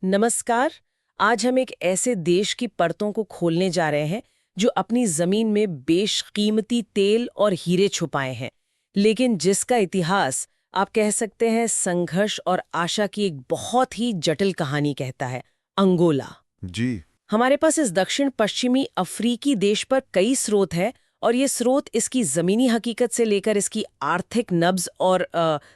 नमस्कार। आज हम एक ऐसे देश की परतों को खोलने जा रहे हैं जो अपनी जमीन में बेशकीमती तेल और हीरे छुपाए हैं, लेकिन जिसका इतिहास आप कह सकते हैं संघर्ष और आशा की एक बहुत ही जटिल कहानी कहता है। अंगोला। जी। हमारे पास इस दक्षिण पश्चिमी अफ्रीकी देश पर कई स्रोत हैं और ये स्रोत इसकी जमीनी हकीकत से लेकर इसकी आर्थिक नब्ज और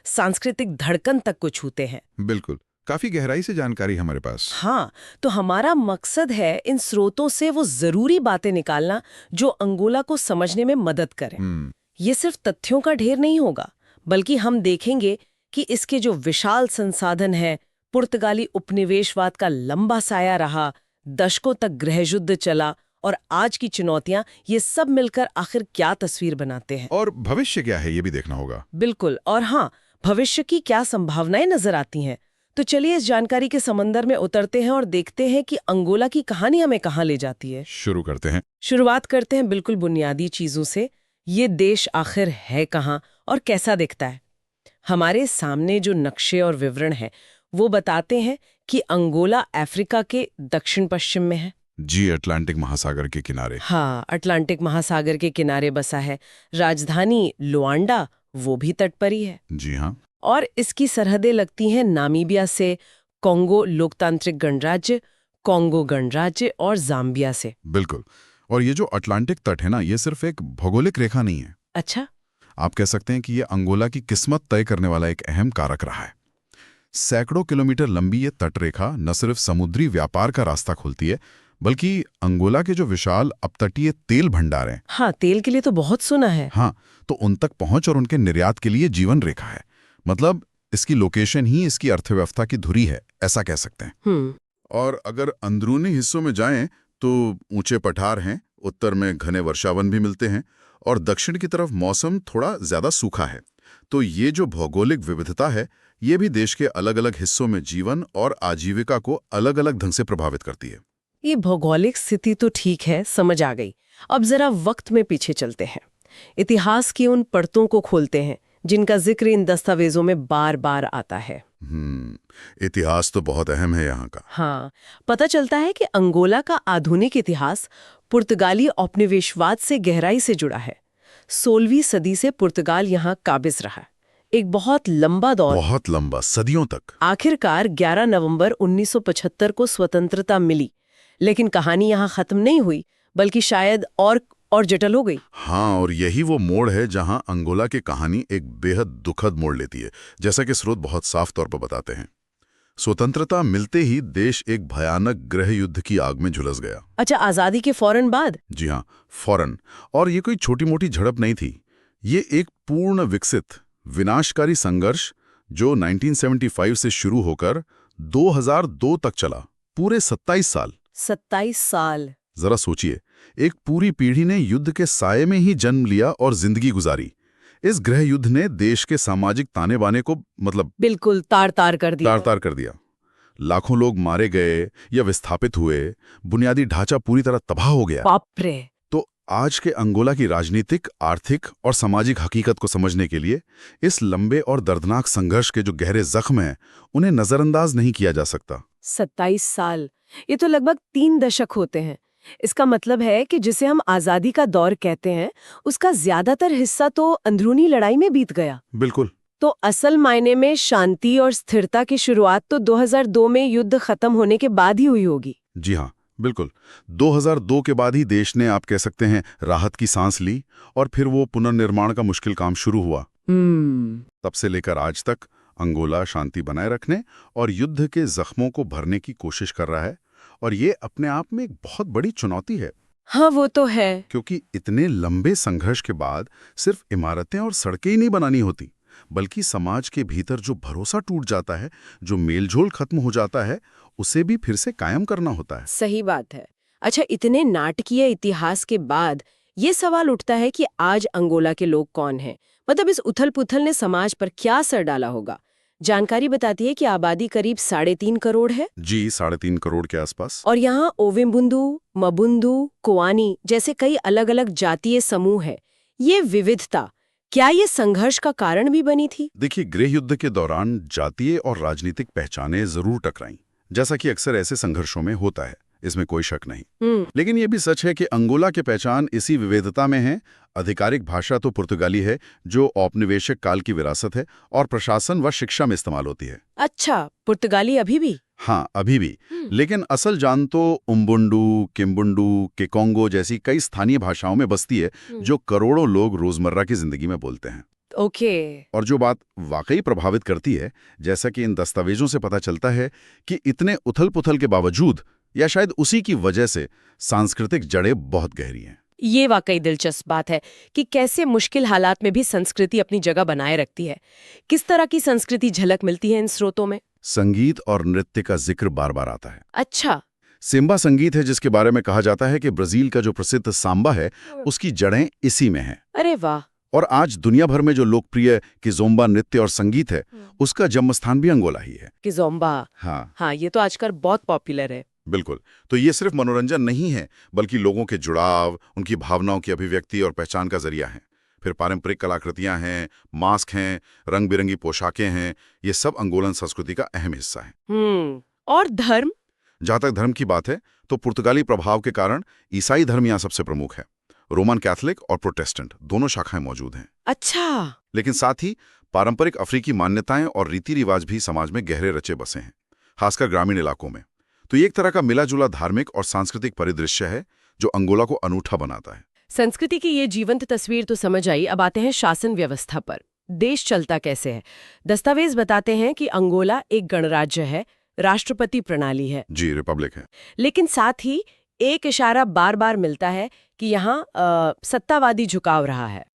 सांस्कृतिक धड़कन तक को छूते हैं। बिल्कुल, काफी गहराई से जानकारी हमारे पास। हाँ, तो हमारा मकसद है इन स्रोतों से वो जरूरी बातें निकालना जो अंगोला को समझने में मदद करें। ये सिर्फ तथ्यों का ढेर नहीं होगा, बल्कि हम देखेंगे कि इसके जो विशाल संसाधन हैं, पुर्तगाली उपनिवेशवाद का लंबा साया रहा, दशकों तक गृहयुद्ध चला और आज की चुनौतियां, ये सब मिलकर आखिर क्या तस्वीर बनाते हैं। और भविष्य क्या है ये भी देखना होगा। बिल्कुल। और हाँ, भविष्य की क्या संभावनाएं नजर आती हैं। तो चलिए इस जानकारी के समंदर में उतरते हैं और देखते हैं कि अंगोला की कहानी हमें कहाँ ले जाती है। शुरू करते हैं। शुरुआत करते हैं बिल्कुल बुनियादी चीजों से। ये देश आखिर है कहाँ और कैसा दिखता है। हमारे सामने जो नक्शे और विवरण है वो बताते हैं कि अंगोला अफ्रीका के दक्षिण पश्चिम में है। जी, अटलांटिक महासागर के किनारे। हाँ, अटलांटिक महासागर के किनारे बसा है। राजधानी लुआंडा वो भी तट पर ही है। जी हाँ। और इसकी सरहदें लगती हैं नामीबिया से, कॉन्गो लोकतांत्रिक गणराज्य, कॉन्गो गणराज्य और जाम्बिया से। बिल्कुल। और ये जो अटलांटिक तट है ना, ये सिर्फ एक भौगोलिक रेखा नहीं है। अच्छा। आप कह सकते हैं कि ये अंगोला की किस्मत तय करने वाला एक अहम कारक रहा है। सैकड़ों किलोमीटर लंबी ये तट रेखा न सिर्फ समुद्री व्यापार का रास्ता खोलती है, बल्कि अंगोला के जो विशाल अपतटीय तेल भंडार हैं। हाँ, तेल के लिए तो बहुत सुना है। हाँ, तो उन तक पहुंच और उनके निर्यात के लिए जीवन रेखा है। मतलब इसकी लोकेशन ही इसकी अर्थव्यवस्था की धुरी है, ऐसा कह सकते हैं। और अगर अंदरूनी हिस्सों में जाएं तो ऊंचे पठार हैं, उत्तर में घने वर्षावन भी मिलते हैं और दक्षिण की तरफ मौसम थोड़ा ज्यादा सूखा है। तो ये जो भौगोलिक विविधता है, ये भी देश के अलग अलग हिस्सों में जीवन और आजीविका को अलग अलग ढंग से प्रभावित करती है। ये भौगोलिक स्थिति तो ठीक है, समझ आ गई। अब जरा वक्त में पीछे चलते हैं, इतिहास की उन परतों को खोलते हैं जिनका जिक्र इन दस्तावेजों में बार बार आता है। इतिहास तो बहुत अहम है यहाँ का। हाँ, पता चलता है कि अंगोला का आधुनिक इतिहास पुर्तगाली औपनिवेशवाद से गहराई से जुड़ा है। 16वीं सदी से पुर्तगाल यहाँ काबिज रहा, एक बहुत लंबा दौर, बहुत लंबा, सदियों तक। आखिरकार 11 नवंबर 1975 को स्वतंत्रता मिली, लेकिन कहानी यहाँ खत्म नहीं हुई, बल्कि शायद और जटिल हो गई। हाँ, और यही वो मोड़ है जहां अंगोला की कहानी एक बेहद दुखद मोड़ लेती है, जैसा कि स्रोत बहुत साफ तौर पर बताते हैं। स्वतंत्रता मिलते ही देश एक भयानक गृह युद्ध की आग में झुलस गया। अच्छा, आजादी के फौरन बाद? जी हाँ, फौरन। और ये कोई छोटी मोटी झड़प नहीं थी, ये एक पूर्ण विकसित विनाशकारी संघर्ष जो 1975 से शुरू होकर 2002 तक चला, पूरे 27 साल। 27 साल। जरा सोचिए, एक पूरी पीढ़ी ने युद्ध के साये में ही जन्म लिया और जिंदगी गुजारी। इस गृह युद्ध ने देश के सामाजिक ताने बाने को बिल्कुल तार-तार कर दिया। लाखों लोग मारे गए या विस्थापित हुए, बुनियादी ढांचा पूरी तरह तबाह हो गया। बाप रे। तो आज के अंगोला की राजनीतिक, आर्थिक और सामाजिक हकीकत को समझने के लिए इस लंबे और दर्दनाक संघर्ष के जो गहरे जख्म हैं, उन्हें नजरअंदाज नहीं किया जा सकता। 27 साल, ये तो लगभग 3 दशक होते हैं। इसका मतलब है कि जिसे हम आजादी का दौर कहते हैं, उसका ज्यादातर हिस्सा तो अंदरूनी लड़ाई में बीत गया। बिल्कुल। तो असल मायने में शांति और स्थिरता की शुरुआत तो 2002 में युद्ध खत्म होने के बाद ही हुई होगी। जी हाँ, बिल्कुल। 2002 के बाद ही देश ने, आप कह सकते हैं, राहत की सांस ली और फिर वो पुनर्निर्माण का मुश्किल काम शुरू हुआ। तब से लेकर आज तक अंगोला शांति बनाए रखने और युद्ध के जख्मों को भरने की कोशिश कर रहा है, और ये अपने आप में एक बहुत बड़ी चुनौती है। हाँ, वो तो है। क्योंकि इतने लंबे संघर्ष के बाद सिर्फ इमारतें और सड़कें ही नहीं बनानी होती, बल्कि समाज के भीतर जो भरोसा टूट जाता है, जो मेलझोल खत्म हो जाता है, उसे भी फिर से कायम करना होता है। सही बात है। अच्छा, इतने नाटकीय इतिहास के बाद ये सवाल उठता है कि आज अंगोला के लोग कौन हैं? मतलब इस उथल-पुथल ने समाज पर क्या असर डाला होगा? जानकारी बताती है कि आबादी करीब 3.5 करोड़ है। जी, 3.5 करोड़ के आसपास। और यहाँ ओवेम्बुंदू, मबुंदू, कोआनी जैसे कई अलग-अलग जातीय समूह है। ये विविधता, क्या ये संघर्ष का कारण भी बनी थी? देखिए, गृह युद्ध के दौरान जातीय और राजनीतिक पहचानें जरूर टकराईं, जैसा कि अक्सर ऐसे संघर्षों में होता है, इसमें कोई शक नहीं। लेकिन ये भी सच है कि अंगोला की पहचान इसी विविधता में है। आधिकारिक भाषा तो पुर्तगाली है, जो औपनिवेशिक काल की विरासत है और प्रशासन व शिक्षा में इस्तेमाल होती है। अच्छा, पुर्तगाली अभी भी? हाँ, अभी भी। लेकिन असल जान तो उम्बुंडू, किम्बुंडू, किकोंगो जैसी कई स्थानीय भाषाओं में बसती है, जो करोड़ों लोग रोजमर्रा की जिंदगी में बोलते हैं। ओके। और जो बात वाकई प्रभावित करती है, जैसा कि इन दस्तावेजों से पता चलता है कि इतने उथल-पुथल के बावजूद, या शायद उसी की वजह से, सांस्कृतिक जड़ें बहुत गहरी हैं। ये वाकई दिलचस्प बात है कि कैसे मुश्किल हालात में भी संस्कृति अपनी जगह बनाए रखती है। किस तरह की संस्कृति झलक मिलती है इन स्रोतों में? संगीत और नृत्य का जिक्र बार-बार आता है। अच्छा। सिम्बा संगीत है, जिसके बारे में कहा जाता है कि ब्राजील का जो प्रसिद्ध सांबा है, उसकी जड़ें इसी में हैं। अरे वाह। और आज दुनिया भर में जो लोकप्रिय किज़ोम्बा नृत्य और संगीत है, उसका जन्मस्थान भी अंगोला ही है। किज़ोम्बा। हाँ, ये तो आजकल बहुत पॉपुलर है। बिल्कुल। तो ये सिर्फ मनोरंजन नहीं है, बल्कि लोगों के जुड़ाव, उनकी भावनाओं की अभिव्यक्ति और पहचान का जरिया है। फिर पारंपरिक कलाकृतियां हैं, मास्क हैं, रंग बिरंगी पोशाकें हैं, ये सब अंगोलन संस्कृति का अहम हिस्सा है। और धर्म? जहां तक धर्म की बात है, तो पुर्तगाली प्रभाव के कारण ईसाई धर्म यहाँ सबसे प्रमुख है। रोमन कैथोलिक और प्रोटेस्टेंट दोनों शाखाएं मौजूद हैं। अच्छा। लेकिन साथ ही पारंपरिक अफ्रीकी मान्यताएं और रीति रिवाज भी समाज में गहरे रचे बसे हैं, खासकर ग्रामीण इलाकों में। तो ये एक तरह का मिला जुला धार्मिक और सांस्कृतिक परिदृश्य है, जो अंगोला को अनूठा बनाता है। संस्कृति की ये जीवंत तस्वीर तो समझ आई। अब आते हैं शासन व्यवस्था पर। देश चलता कैसे है? दस्तावेज बताते हैं कि अंगोला एक गणराज्य है, राष्ट्रपति प्रणाली है। जी, रिपब्लिक है। लेकिन साथ ही एक इशारा बार बार मिलता है कि यहाँ सत्तावादी झुकाव रहा है।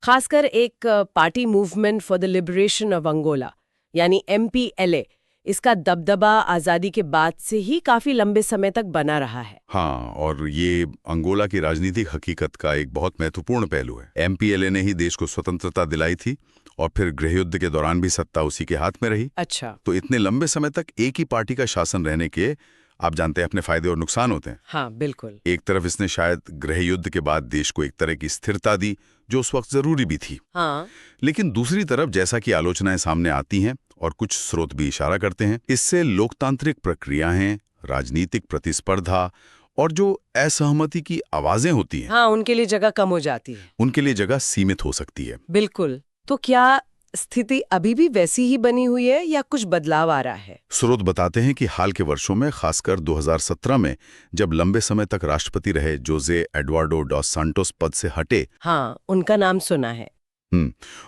खासकर एक party movement for the liberation of Angola, यानी MPLA, इसका दबदबा आजादी के बाद से ही काफी लंबे समय तक बना रहा है। हाँ, और ये अंगोला की राजनीतिक हकीकत का एक बहुत महत्वपूर्ण पहलू है। MPLA ने ही देश को स्वतंत्रता दिलाई थी और फिर गृहयुद्ध के दौरान भी सत्ता उसी के हाथ में रही। अच्छा। तो इतने लंबे समय तक एक ही पार्टी का शासन रहने के, आप जानते हैं, अपने फायदे और नुकसान होते हैं। हाँ, बिल्कुल। एक तरफ इसने शायद गृहयुद्ध के बाद देश को एक तरह की स्थिरता दी, जो उस वक्त जरूरी भी थी। हाँ। लेकिन दूसरी तरफ, जैसा कि आलोचनाएं सामने आती हैं और कुछ स्रोत भी इशारा करते हैं, इससे लोकतांत्रिक प्रक्रियाएं, राजनीतिक प्रतिस्पर्धा और जो असहमति की आवाजें होती हैं, हाँ, उनके लिए जगह कम हो जाती है। उनके लिए जगह सीमित हो सकती है। बिल्कुल। तो क्या स्थिति अभी भी वैसी ही बनी हुई है या कुछ बदलाव आ रहा है? स्रोत बताते हैं कि हाल के वर्षों में, खासकर 2017 में, जब लंबे समय तक राष्ट्रपति रहे जोसे एडुआर्डो डॉस सांटोस पद से हटे, हाँ, उनका नाम सुना है।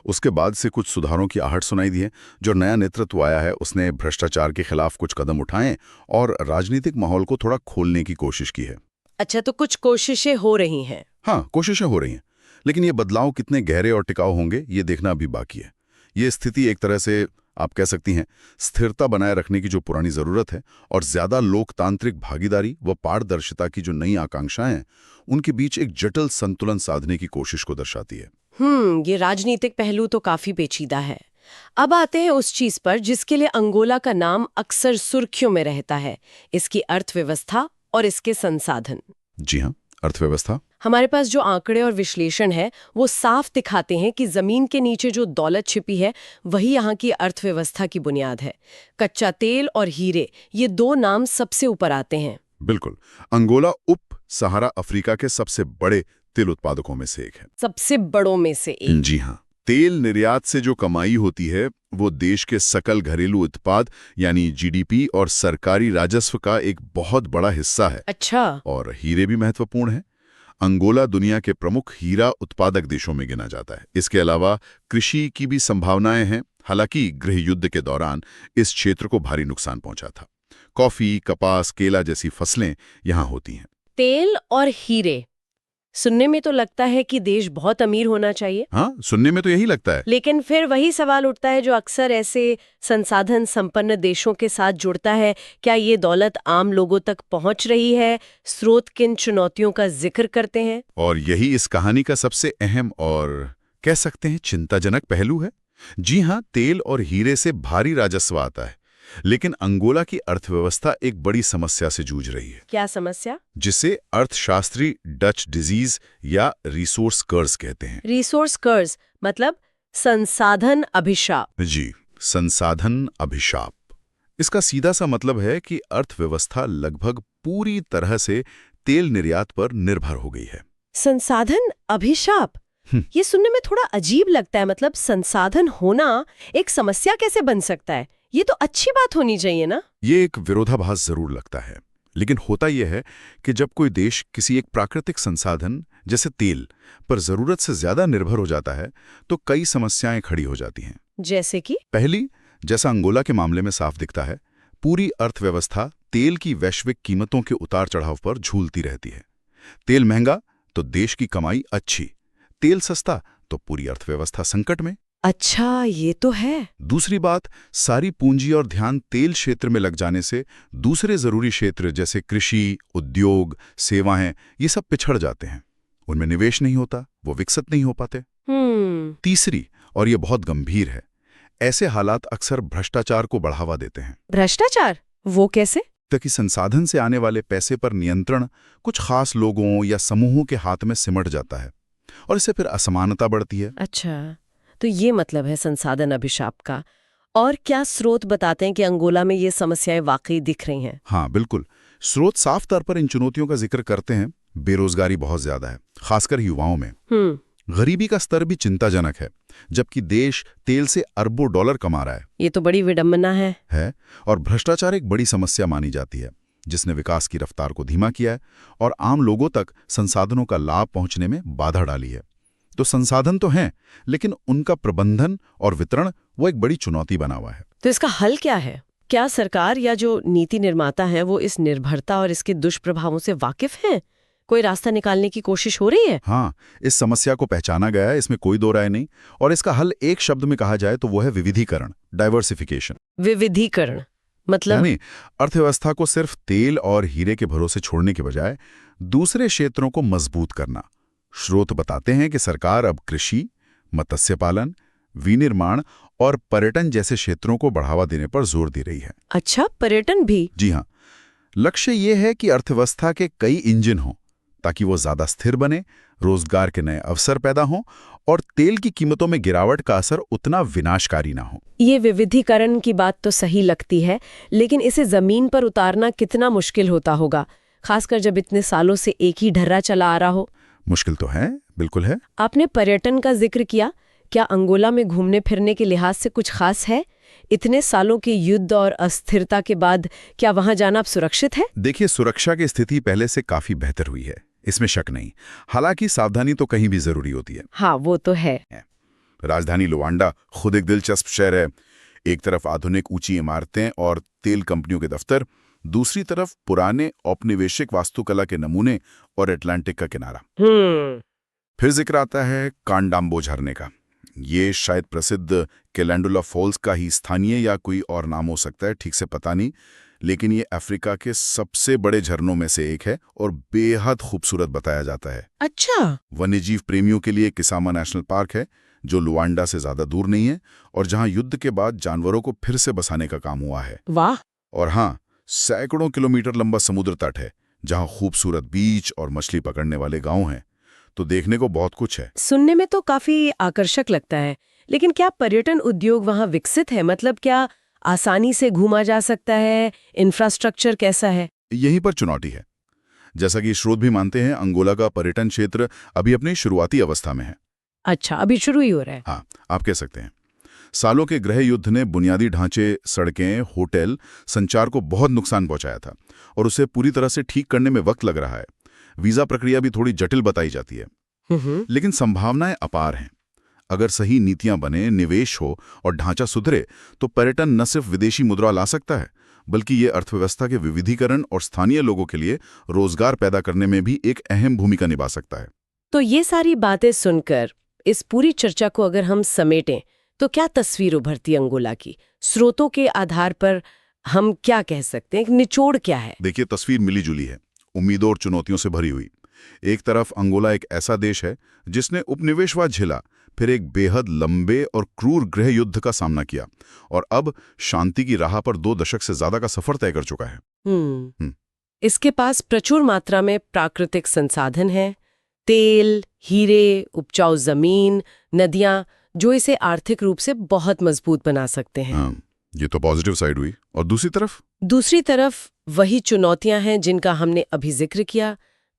उसके बाद से कुछ सुधारों की आहट सुनाई दी है। जो नया नेतृत्व आया है, उसने भ्रष्टाचार के खिलाफ कुछ कदम उठाए और राजनीतिक माहौल को थोड़ा खोलने की कोशिश की है। अच्छा, तो कुछ कोशिशें हो रही हैं। हाँ, कोशिशें हो रही हैं, लेकिन ये बदलाव कितने गहरे और टिकाऊ होंगे, ये देखना अभी बाकी है। ये स्थिति एक तरह से, आप कह सकती हैं, स्थिरता बनाए रखने की जो पुरानी जरूरत है और ज्यादा लोकतांत्रिक भागीदारी व पारदर्शिता की जो नई आकांक्षाएं हैं, उनके बीच एक जटिल संतुलन साधने की कोशिश को दर्शाती है। ये राजनीतिक पहलू तो काफी पेचीदा है। अब आते हैं उस चीज पर जिसके लिए अंगोला का नाम अक्सर सुर्खियों में रहता है, इसकी अर्थव्यवस्था और इसके संसाधन। जी हाँ, अर्थव्यवस्था। हमारे पास जो आंकड़े और विश्लेषण है, वो साफ दिखाते हैं कि जमीन के नीचे जो दौलत छिपी है, वही यहाँ की अर्थव्यवस्था की बुनियाद है। कच्चा तेल और हीरे, ये दो नाम सबसे ऊपर आते हैं। बिल्कुल। अंगोला उप सहारा अफ्रीका के सबसे बड़े तेल उत्पादकों में से एक है। सबसे बड़ों में से एक। जी हाँ। तेल निर्यात से जो कमाई होती है, वो देश के सकल घरेलू उत्पाद यानी GDP और सरकारी राजस्व का एक बहुत बड़ा हिस्सा है। अच्छा। और हीरे भी महत्वपूर्ण है। अंगोला दुनिया के प्रमुख हीरा उत्पादक देशों में गिना जाता है। इसके अलावा कृषि की भी संभावनाएं हैं। हालांकि गृहयुद्ध के दौरान इस क्षेत्र को भारी नुकसान पहुंचा था। कॉफी, कपास, केला जैसी फसलें यहाँ होती हैं। तेल और हीरे, सुनने में तो लगता है कि देश बहुत अमीर होना चाहिए। हाँ, सुनने में तो यही लगता है। लेकिन फिर वही सवाल उठता है जो अक्सर ऐसे संसाधन संपन्न देशों के साथ जुड़ता है, क्या ये दौलत आम लोगों तक पहुंच रही है? स्रोत किन चुनौतियों का जिक्र करते हैं? और यही इस कहानी का सबसे अहम और कह सकते हैं चिंताजनक पहलू है। जी हाँ, तेल और हीरे से भारी राजस्व आता है, लेकिन अंगोला की अर्थव्यवस्था एक बड़ी समस्या से जूझ रही है। क्या समस्या? जिसे अर्थशास्त्री डच डिजीज या रिसोर्स कर्ज कहते हैं। रिसोर्स कर्ज मतलब संसाधन अभिशाप। जी, संसाधन अभिशाप। इसका सीधा सा मतलब है कि अर्थव्यवस्था लगभग पूरी तरह से तेल निर्यात पर निर्भर हो गई है। संसाधन अभिशाप, ये सुनने में थोड़ा अजीब लगता है। मतलब संसाधन होना एक समस्या कैसे बन सकता है? ये तो अच्छी बात होनी चाहिए ना। ये एक विरोधाभास जरूर लगता है, लेकिन होता यह है कि जब कोई देश किसी एक प्राकृतिक संसाधन जैसे तेल पर जरूरत से ज्यादा निर्भर हो जाता है तो कई समस्याएं खड़ी हो जाती हैं। जैसे कि पहली, जैसा अंगोला के मामले में साफ दिखता है, पूरी अर्थव्यवस्था तेल की वैश्विक कीमतों के उतार चढ़ाव पर झूलती रहती है। तेल महंगा तो देश की कमाई अच्छी, तेल सस्ता तो पूरी अर्थव्यवस्था संकट में। अच्छा, ये तो है। दूसरी बात, सारी पूंजी और ध्यान तेल क्षेत्र में लग जाने से दूसरे जरूरी क्षेत्र जैसे कृषि, उद्योग, सेवाएं, ये सब पिछड़ जाते हैं। उनमें निवेश नहीं होता, वो विकसित नहीं हो पाते। तीसरी, और ये बहुत गंभीर है, ऐसे हालात अक्सर भ्रष्टाचार को बढ़ावा देते हैं। भ्रष्टाचार? वो कैसे? ताकि संसाधन से आने वाले पैसे पर नियंत्रण कुछ खास लोगों या समूहों के हाथ में सिमट जाता है और इससे फिर असमानता बढ़ती है। अच्छा, तो ये मतलब है संसाधन अभिशाप का। और क्या स्रोत बताते हैं कि अंगोला में ये समस्याएं वाकई दिख रही हैं? हाँ बिल्कुल, स्रोत साफ तौर पर इन चुनौतियों का जिक्र करते हैं। बेरोजगारी बहुत ज्यादा है, खासकर युवाओं में। गरीबी का स्तर भी चिंताजनक है, जबकि देश तेल से अरबों डॉलर कमा रहा है। ये तो बड़ी विडंबना है। और भ्रष्टाचार एक बड़ी समस्या मानी जाती है, जिसने विकास की रफ्तार को धीमा किया है और आम लोगों तक संसाधनों का लाभ पहुंचने में बाधा डाली है। तो संसाधन तो हैं, लेकिन उनका प्रबंधन और वितरण वो एक बड़ी चुनौती बना हुआ है। तो इसका हल क्या है? क्या सरकार या जो नीति निर्माता हैं वो इस निर्भरता और इसके दुष्प्रभावों से वाकिफ हैं? कोई रास्ता निकालने की कोशिश हो रही है? हाँ, इस समस्या को पहचाना गया है, इसमें कोई दो राय नहीं। और इसका हल एक शब्द में कहा जाए तो वो है विविधीकरण, डाइवर्सिफिकेशन। विविधीकरण मतलब? यानी अर्थव्यवस्था को सिर्फ तेल और हीरे के भरोसे छोड़ने के बजाय दूसरे क्षेत्रों को मजबूत करना। स्रोत बताते हैं कि सरकार अब कृषि, मत्स्य पालन, विनिर्माण और पर्यटन जैसे क्षेत्रों को बढ़ावा देने पर जोर दे रही है। अच्छा, पर्यटन भी? जी हाँ, लक्ष्य ये है कि अर्थव्यवस्था के कई इंजन हों ताकि वो ज्यादा स्थिर बने, रोजगार के नए अवसर पैदा हों और तेल की कीमतों में गिरावट का असर उतना विनाशकारी ना हो। ये विविधीकरण की बात तो सही लगती है, लेकिन इसे जमीन पर उतारना कितना मुश्किल होता होगा, खासकर जब इतने सालों से एक ही ढर्रा चला आ रहा हो। मुश्किल तो है, बिल्कुल है। आपने पर्यटन का जिक्र किया, क्या अंगोला में घूमने फिरने के लिहाज से कुछ खास है? इतने सालों के युद्ध और अस्थिरता के बाद क्या वहां जाना अब सुरक्षित है? देखिए, सुरक्षा की स्थिति पहले से काफी बेहतर हुई है, इसमें शक नहीं। हालांकि सावधानी तो कहीं भी जरूरी होती है। हाँ, वो तो है। राजधानी लुआंडा खुद एक दिलचस्प शहर है। एक तरफ आधुनिक ऊंची इमारतें और तेल कंपनियों के दफ्तर, दूसरी तरफ पुराने औपनिवेशिक वास्तुकला के नमूने और अटलांटिक का किनारा। फिर जिक्र आता है कांडाम्बो झरने का। ये शायद प्रसिद्ध कैलेंडुला फॉल्स का ही स्थानीय या कोई और नाम हो सकता है, ठीक से पता नहीं, लेकिन ये अफ्रीका के सबसे बड़े झरनों में से एक है और बेहद खूबसूरत बताया जाता है। अच्छा। वन्यजीव प्रेमियों के लिए किसामा नेशनल पार्क है, जो लुआंडा से ज्यादा दूर नहीं है और जहां युद्ध के बाद जानवरों को फिर से बसाने का काम हुआ है। वाह। और हाँ, सैकड़ों किलोमीटर लंबा समुद्र तट है, जहां खूबसूरत बीच और मछली पकड़ने वाले गांव हैं। तो देखने को बहुत कुछ है। सुनने में तो काफी आकर्षक लगता है, लेकिन क्या पर्यटन उद्योग वहां विकसित है? मतलब क्या आसानी से घूमा जा सकता है? इंफ्रास्ट्रक्चर कैसा है? यहीं पर चुनौती है। जैसा कि स्रोत भी मानते हैं, अंगोला का पर्यटन क्षेत्र अभी अपनी शुरुआती अवस्था में है। अच्छा, अभी शुरू ही हो रहा है। हाँ, आप कह सकते हैं। सालों के गृह युद्ध ने बुनियादी ढांचे, सड़कें, होटल, संचार को बहुत नुकसान पहुंचाया था और उसे पूरी तरह से ठीक करने में वक्त लग रहा है। वीजा प्रक्रिया भी थोड़ी जटिल बताई जाती है, लेकिन संभावनाएं अपार हैं। अगर सही नीतियां बने, निवेश हो और ढांचा सुधरे तो पर्यटन न सिर्फ विदेशी मुद्रा ला सकता है, बल्कि ये अर्थव्यवस्था के विविधीकरण और स्थानीय लोगों के लिए रोजगार पैदा करने में भी एक अहम भूमिका निभा सकता है। तो ये सारी बातें सुनकर इस पूरी चर्चा को अगर हम समेटें तो क्या तस्वीर उभरती अंगोला की? स्रोतों के आधार पर हम क्या कह सकते हैं? निचोड़ क्या है? देखिए, तस्वीर मिली-जुली है, उम्मीदों और चुनौतियों से भरी हुई। एक तरफ अंगोला एक ऐसा देश है जिसने उपनिवेशवाद झेला, फिर एक बेहद लंबे और क्रूर गृह युद्ध का सामना किया और अब शांति की राह पर 2 दशक से ज्यादा का सफर तय कर चुका है। इसके पास प्रचुर मात्रा में प्राकृतिक संसाधन है, तेल, हीरे, उपजाऊ जमीन, नदियां, जो इसे आर्थिक रूप से बहुत मजबूत बना सकते हैं। ये तो पॉजिटिव साइड हुई। और दूसरी तरफ वही चुनौतियां हैं जिनका हमने अभी जिक्र किया।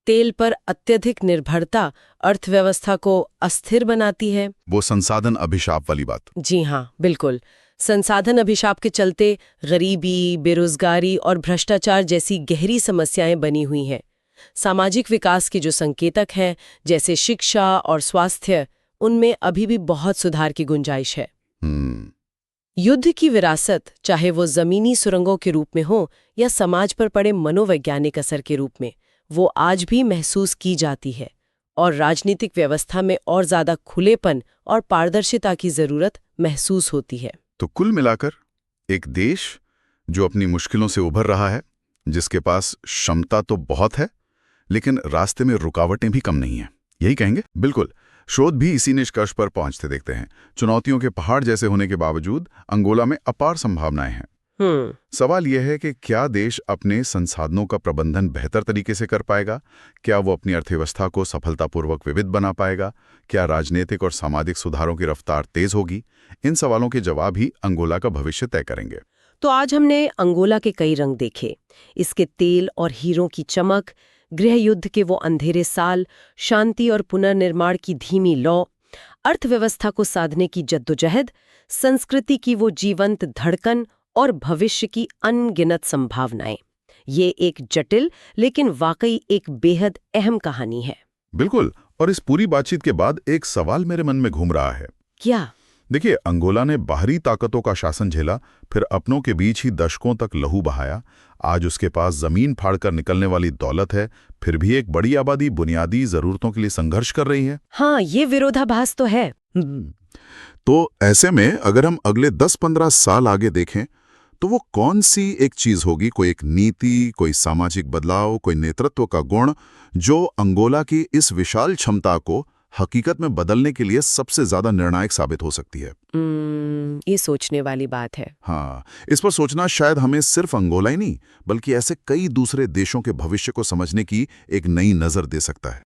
तेल पर अत्यधिक निर्भरता अर्थव्यवस्था को अस्थिर बनाती है। वो संसाधन अभिशाप वाली बात। जी हाँ, बिल्कुल। संसाधन अभिशाप के चलते गरीबी, बेरोजगारी और भ्रष्टाचार जैसी गहरी समस्याएं बनी हुई हैं। सामाजिक विकास के जो संकेतक हैं, जैसे शिक्षा और स्वास्थ्य, उनमें अभी भी बहुत सुधार की गुंजाइश है। युद्ध की विरासत, चाहे वो जमीनी सुरंगों के रूप में हो या समाज पर पड़े मनोवैज्ञानिक असर के रूप में, वो आज भी महसूस की जाती है और राजनीतिक व्यवस्था में और ज्यादा खुलेपन और पारदर्शिता की जरूरत महसूस होती है। तो कुल मिलाकर एक देश जो अपनी मुश्किलों से उभर रहा है, जिसके पास क्षमता तो बहुत है, लेकिन रास्ते में रुकावटें भी कम नहीं हैं, यही कहेंगे? बिल्कुल। शोध भी इसी निष्कर्ष पर पहुंचते देखते हैं। चुनौतियों के पहाड़ जैसे होने के बावजूद अंगोला में अपार संभावनाएं हैं। सवाल यह है कि क्या देश अपने संसाधनों का प्रबंधन बेहतर तरीके से कर पाएगा? क्या वो अपनी अर्थव्यवस्था को सफलतापूर्वक विविध बना पाएगा? क्या राजनीतिक और सामाजिक सुधारों की रफ्तार तेज होगी? इन सवालों के जवाब ही अंगोला का भविष्य तय करेंगे। तो आज हमने अंगोला के कई रंग देखे। इसके तेल और हीरों की चमक, गृह युद्ध के वो अंधेरे साल, शांति और पुनर्निर्माण की धीमी लौ, अर्थव्यवस्था को साधने की जद्दोजहद, संस्कृति की वो जीवंत धड़कन और भविष्य की अनगिनत संभावनाएं। ये एक जटिल लेकिन वाकई एक बेहद अहम कहानी है। बिल्कुल। और इस पूरी बातचीत के बाद एक सवाल मेरे मन में घूम रहा है। क्या? देखिए, अंगोला ने बाहरी ताकतों का शासन झेला, फिर अपनों के बीच ही दशकों तक लहू बहाया। आज उसके पास जमीन फाड़कर निकलने वाली दौलत है, फिर भी एक बड़ी आबादी बुनियादी जरूरतों के लिए संघर्ष कर रही है। हाँ, ये विरोधाभास तो है। तो ऐसे में अगर हम अगले 10-15 साल आगे देखें, तो वो कौन सी एक चीज होगी, कोई एक नीति, कोई सामाजिक बदलाव, कोई नेतृत्व का गुण, जो अंगोला की इस विशाल क्षमता को हकीकत में बदलने के लिए सबसे ज्यादा निर्णायक साबित हो सकती है? ये सोचने वाली बात है। हाँ, इस पर सोचना शायद हमें सिर्फ अंगोला ही नहीं, बल्कि ऐसे कई दूसरे देशों के भविष्य को समझने की एक नई नजर दे सकता है।